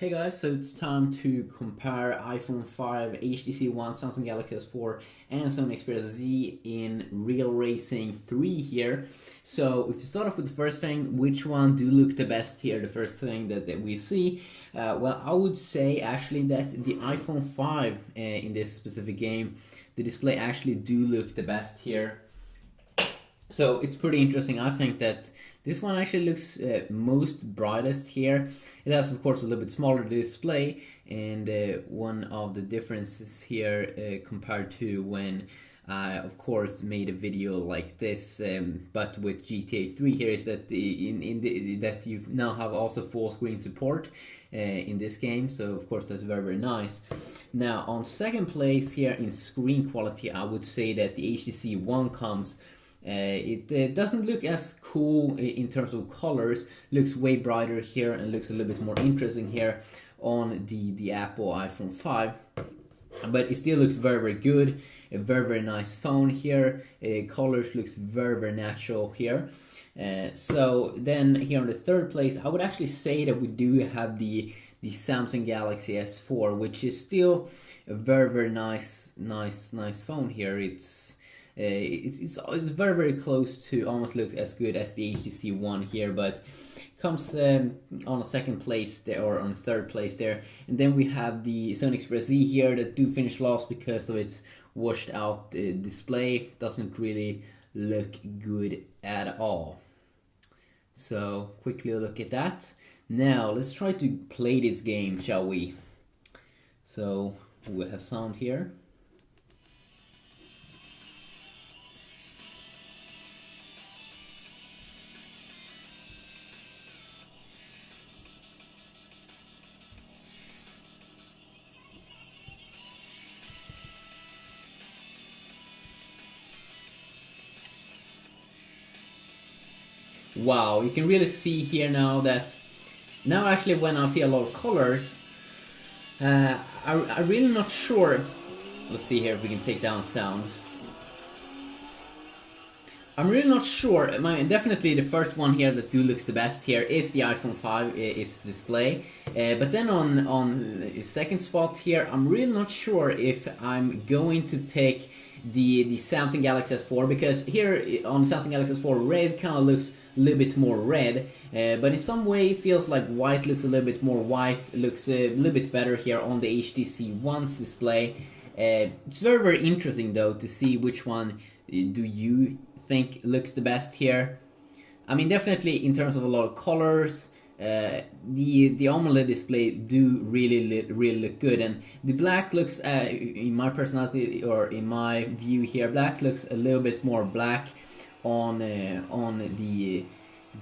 Hey guys, so it's time to compare iPhone 5, HTC One, Samsung Galaxy S4 and Sony Xperia Z in Real Racing 3 here. So if you start off with the first thing, which one do look the best here, the first thing that we see? Well, I would say actually that the iPhone 5 in this specific game, the display actually do look the best here. So it's pretty interesting. I think that this one actually looks most brightest here. It has, of course, a little bit smaller display, and one of the differences here compared to when I, of course, made a video like this, but with GTA 3 here, is that that you now have also full screen support in this game. So, of course, that's very nice. Now, on second place here in screen quality, I would say that the HTC One comes. It doesn't look as cool in terms of colors, looks way brighter here and looks a little bit more interesting here on the Apple iPhone 5, but it still looks very good. A very nice phone here. Colors looks very natural here. So then here on the third place, I would actually say that we do have the Samsung Galaxy S4, which is still a very nice phone here. It's very close to almost looks as good as the HTC One here, but comes on a second place there, or on third place there. And then we have the Sony Xperia Z here that do finish last because of its washed out display. Doesn't really look good at all. So quickly look at that. Now let's try to play this game, shall we? So we have sound here. Wow, you can really see here now that actually when I see a lot of colors, I'm really not sure. Let's see here if we can take down sound. I'm really not sure. Definitely the first one here that do looks the best here is the iPhone 5, its display. But then on the second spot here, I'm really not sure if I'm going to pick the Samsung Galaxy S4, because here on Samsung Galaxy S4 red kind of looks a little bit more red, but in some way it feels like white looks a little bit more white, looks a little bit better here on the HTC One's display. It's very interesting though to see which one do you think looks the best here. I mean, definitely in terms of a lot of colors, the AMOLED display do really look good, and the black looks, in my personality or in my view here, black looks a little bit more black on the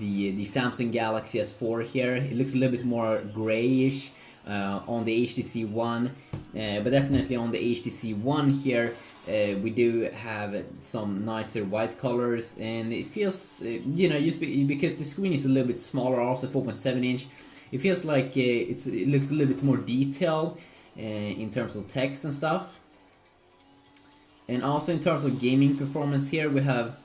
Samsung Galaxy S4 here. It looks a little bit more grayish on the HTC One, but definitely on the HTC One here, we do have some nicer white colors, and it feels, just because the screen is a little bit smaller, also 4.7 inch, it feels like it looks a little bit more detailed in terms of text and stuff. And also in terms of gaming performance here, we have,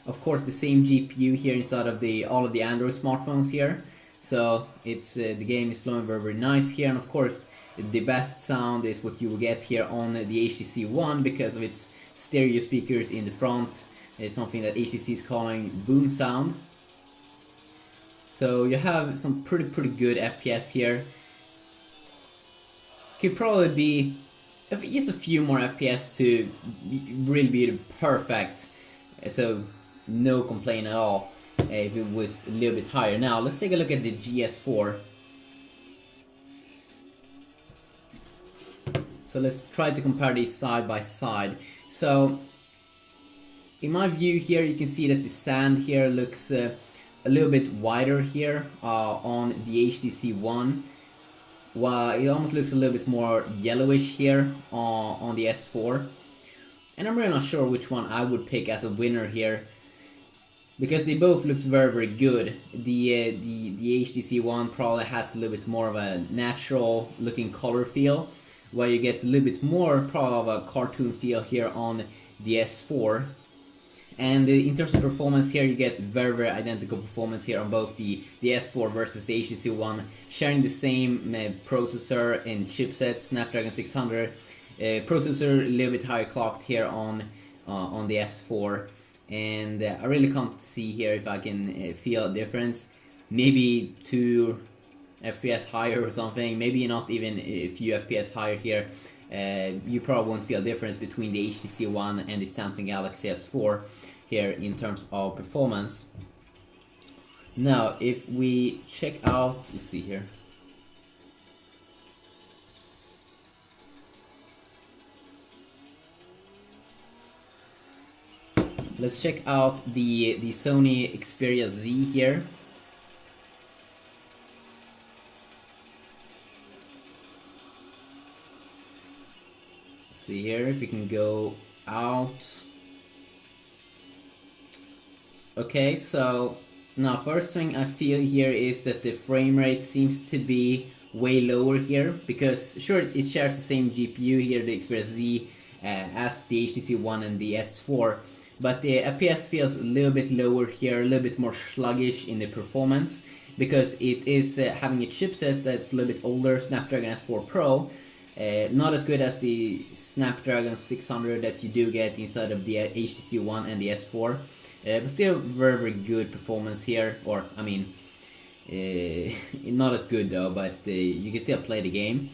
of course, the same GPU here inside of all of the Android smartphones here. So it's the game is flowing very nice here, and of course the best sound is what you will get here on the HTC One because of its stereo speakers in the front. It's something that HTC is calling boom sound. So you have some pretty good FPS here. Could probably be just a few more FPS to really be perfect. So no complaint at all if it was a little bit higher. Now let's take a look at the GS4. So let's try to compare these side by side. So in my view here, you can see that the sand here looks a little bit wider here on the HTC One, while it almost looks a little bit more yellowish here on the S4. And I'm really not sure which one I would pick as a winner here, because they both look very good. The HTC One probably has a little bit more of a natural looking color feel, while you get a little bit more probably of a cartoon feel here on the S4. And in terms of performance here, you get very identical performance here on both the S4 versus the HTC One, sharing the same processor and chipset, Snapdragon 600. Processor a little bit higher clocked here on the S4, and I really can't see here if I can feel a difference. Maybe 2 FPS higher or something, maybe not even a few FPS higher here. You probably won't feel a difference between the HTC One and the Samsung Galaxy S4 here in terms of performance. Now, if we check out, let's see here. Let's check out the Sony Xperia Z here. See here if we can go out. Okay, so now first thing I feel here is that the frame rate seems to be way lower here, because sure, it shares the same GPU here, the Xperia Z, as the HTC One and the S4, but the FPS feels a little bit lower here, a little bit more sluggish in the performance, because it is having a chipset that's a little bit older, Snapdragon S4 Pro. Not as good as the Snapdragon 600 that you do get inside of the HTC One and the S4, but still very good performance here. Or I mean, not as good though, but you can still play the game.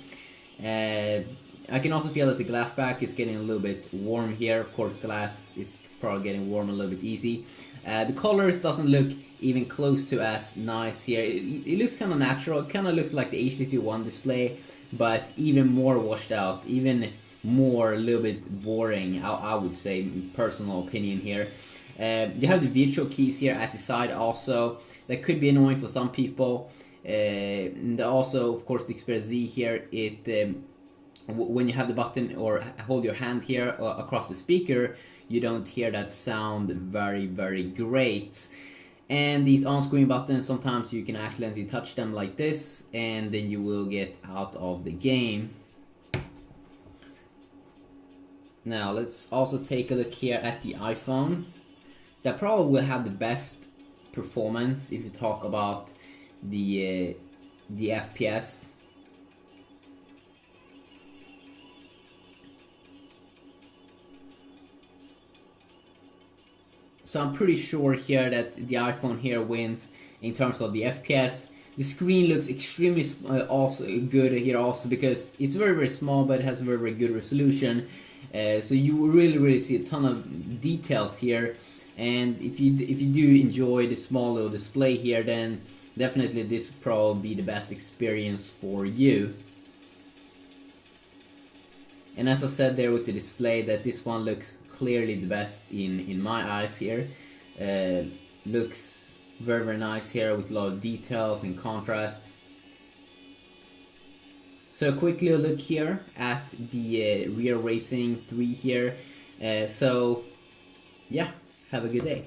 I can also feel that the glass back is getting a little bit warm here. Of course, glass is probably getting warm a little bit easy. The colors doesn't look even close to as nice here. It looks kind of natural. It kind of looks like the HTC One display, but even more washed out, even more a little bit boring, I would say, personal opinion here. You have the virtual keys here at the side also. That could be annoying for some people. And also, of course, the Xperia Z here, when you have the button or hold your hand here across the speaker, you don't hear that sound very great. And these on-screen buttons, sometimes you can accidentally touch them like this, and then you will get out of the game. Now let's also take a look here at the iPhone. That probably will have the best performance if you talk about the FPS. So I'm pretty sure here that the iPhone here wins in terms of the FPS. The screen looks extremely also good here also, because it's very small, but it has very good resolution. So you really see a ton of details here. And if you do enjoy the small little display here, then definitely this will probably be the best experience for you. And as I said there with the display, that this one looks clearly the best in my eyes here. Looks very nice here with a lot of details and contrast. So quickly a look here at the Real Racing 3 here. So yeah, have a good day.